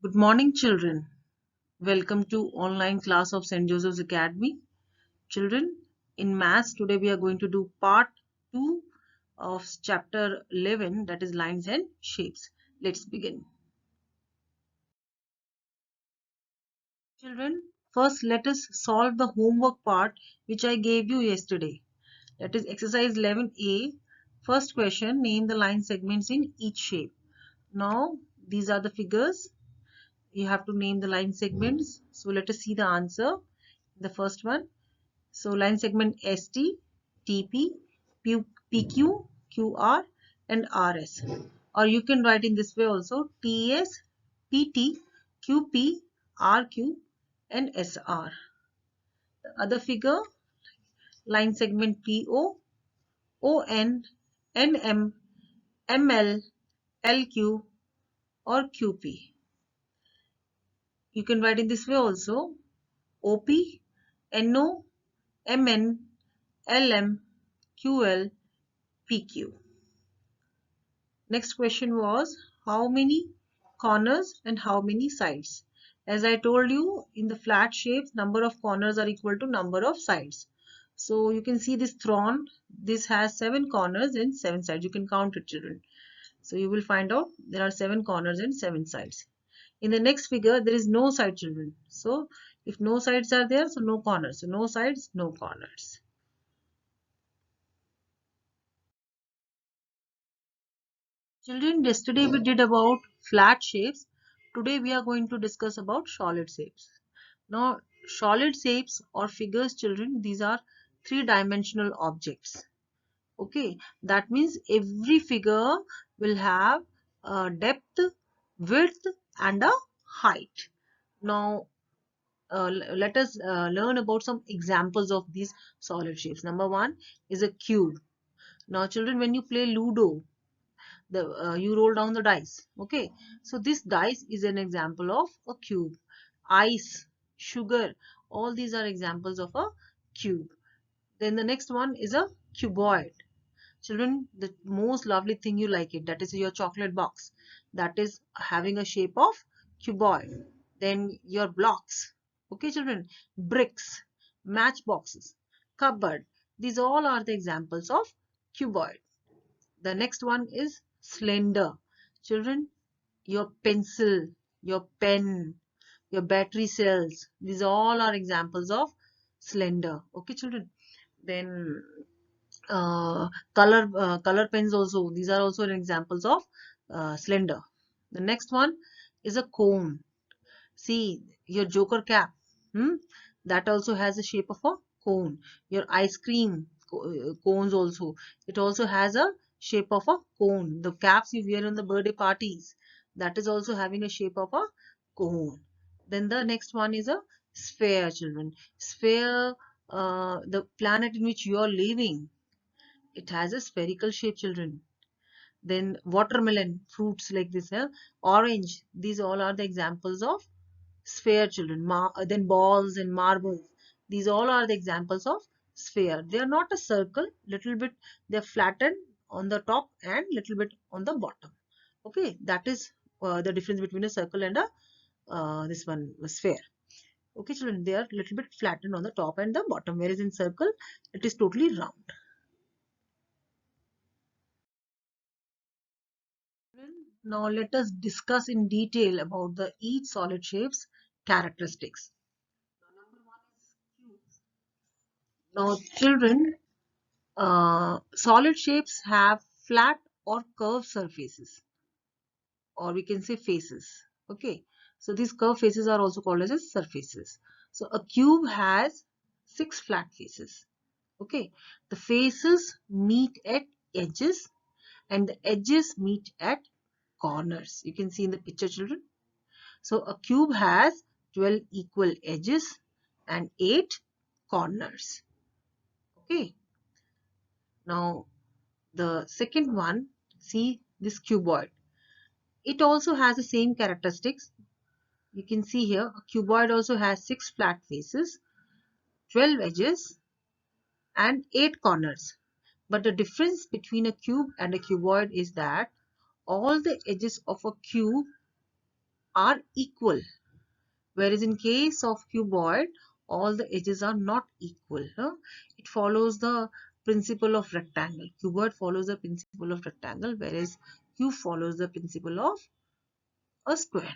Good morning, children. Welcome to online class of St. Joseph's Academy. Children, in maths, today we are going to do part 2 of chapter 11, that is lines and shapes. Let's begin. Children, first let us solve the homework part which I gave you yesterday. That is exercise 11A. First question, name the line segments in each shape. Now, these are the figures. You have to name the line segments. So let us see the answer. The first one. So line segment ST, TP, PQ, QR and RS. Or you can write in this way also TS, PT, QP, RQ and SR. The other figure, line segment PO, ON, NM, ML, LQ or QP. You can write in this way also OP, NO, MN, LM, QL, PQ. Next question was how many corners and how many sides. As I told you, in the flat shapes, number of corners are equal to number of sides. So you can see this throne, this has 7 corners and 7 sides. You can count it, children. So you will find out there are 7 corners and 7 sides. In the next figure, there is no side, children. So if no sides are there, so no corners. So no sides, no corners. Children, yesterday we did about flat shapes. Today we are going to discuss about solid shapes. Now, solid shapes or figures, children, these are three-dimensional objects. Okay, that means every figure will have a depth, width, and a height. Now, let us learn about some examples of these solid shapes. Number one is a cube. Now, children, when you play Ludo, you roll down the dice. Okay, so this dice is an example of a cube. Ice, sugar, all these are examples of a cube. Then the next one is a cuboid. Children, the most lovely thing you like it, that is your chocolate box, that is having a shape of cuboid. Then your blocks, okay children, bricks, matchboxes, cupboard, these all are the examples of cuboid. The next one is slender. Children, your pencil, your pen, your battery cells, these all are examples of slender. Okay, children. Then color pens also. These are also examples of slender. The next one is a cone. See your joker cap. Hmm? That also has a shape of a cone. Your ice cream cones also. It also has a shape of a cone. The caps you wear on the birthday parties, that is also having a shape of a cone. Then the next one is a sphere, children. Sphere, the planet in which you are living, it has a spherical shape, children. Then watermelon, fruits like this, orange, these all are the examples of sphere, children. Then balls and marbles, these all are the examples of sphere. They are not a circle, little bit they are flattened on the top and little bit on the bottom. Okay, that is the difference between a circle and a this one a sphere. Okay children, they are little bit flattened on the top and the bottom, whereas in circle it is totally round. Now let us discuss in detail about the each solid shape's characteristics. Number one is cubes. Now children, solid shapes have flat or curved surfaces, or we can say faces. Okay, so these curved faces are also called as surfaces. So a cube has 6 flat faces. Okay, the faces meet at edges and the edges meet at corners. You can see in the picture, children. So a cube has 12 equal edges and 8 corners. Okay. Now the second one, see this cuboid. It also has the same characteristics. You can see here a cuboid also has 6 flat faces, 12 edges and 8 corners. But the difference between a cube and a cuboid is that all the edges of a cube are equal, whereas in case of cuboid, all the edges are not equal. It follows the principle of rectangle. Cuboid follows the principle of rectangle, whereas cube follows the principle of a square.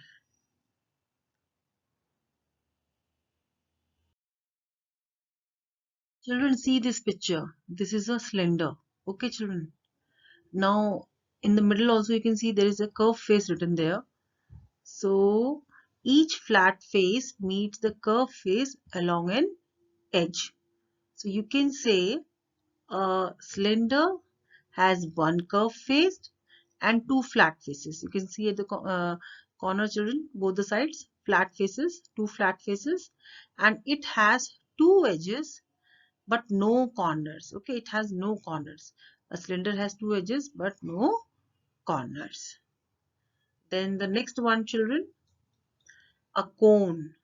Children, see this picture. This is a cylinder. Okay, children. Now, in the middle also you can see there is a curved face written there. So, each flat face meets the curved face along an edge. So, you can say a cylinder has one curved face and two flat faces. You can see at the corner, children, both the sides, flat faces, two flat faces, and it has two edges but no corners. Okay, it has no corners. A cylinder has two edges but no corners. Then the next one, children, a cone.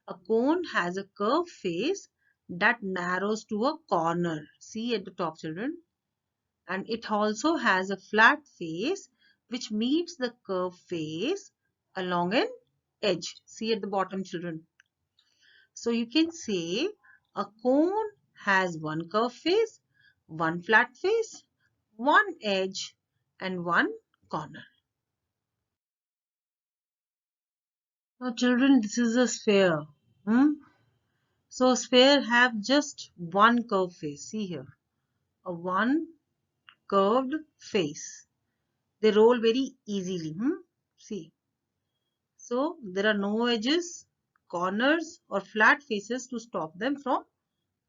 A cone has a curved face that narrows to a corner. See at the top, children. And it also has a flat face which meets the curved face along an edge. See at the bottom, children. So you can say a cone has one curved face, one flat face, one edge, and one corner. Now, children, this is a sphere. So sphere have just one curved face. See here, a one curved face. They roll very easily. See. So there are no edges, corners or flat faces to stop them from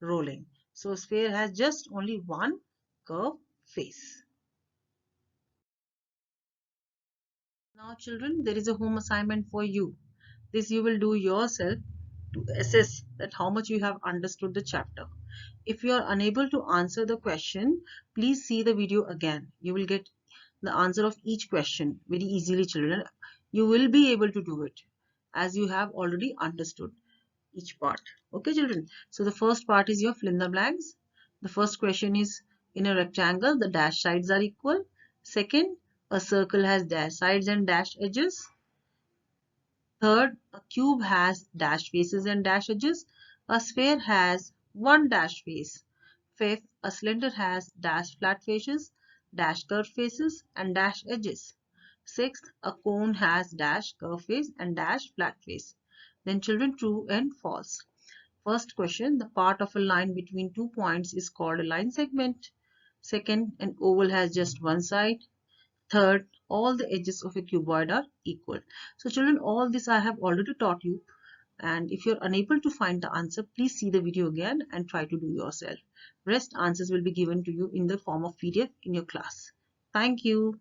rolling. So sphere has just only one curved face. Now children, there is a home assignment for you. This you will do yourself to assess that how much you have understood the chapter. If you are unable to answer the question, please see the video again. You will get the answer of each question very easily, children. You will be able to do it as you have already understood each part. Okay, children. So the first part is your fill in the blanks. The first question is, in a rectangle, the dash sides are equal. Second, a circle has dash sides and dash edges. Third, a cube has dash faces and dash edges. A sphere has one dash face. Fifth, a cylinder has dash flat faces, dash curved faces, and dash edges. Sixth, a cone has dash curved face and dash flat face. Then children, true and false. First question, the part of a line between 2 points is called a line segment. Second, an oval has just one side. Third, all the edges of a cuboid are equal. So children, all this I have already taught you. And if you're unable to find the answer, please see the video again and try to do yourself. Rest answers will be given to you in the form of PDF in your class. Thank you.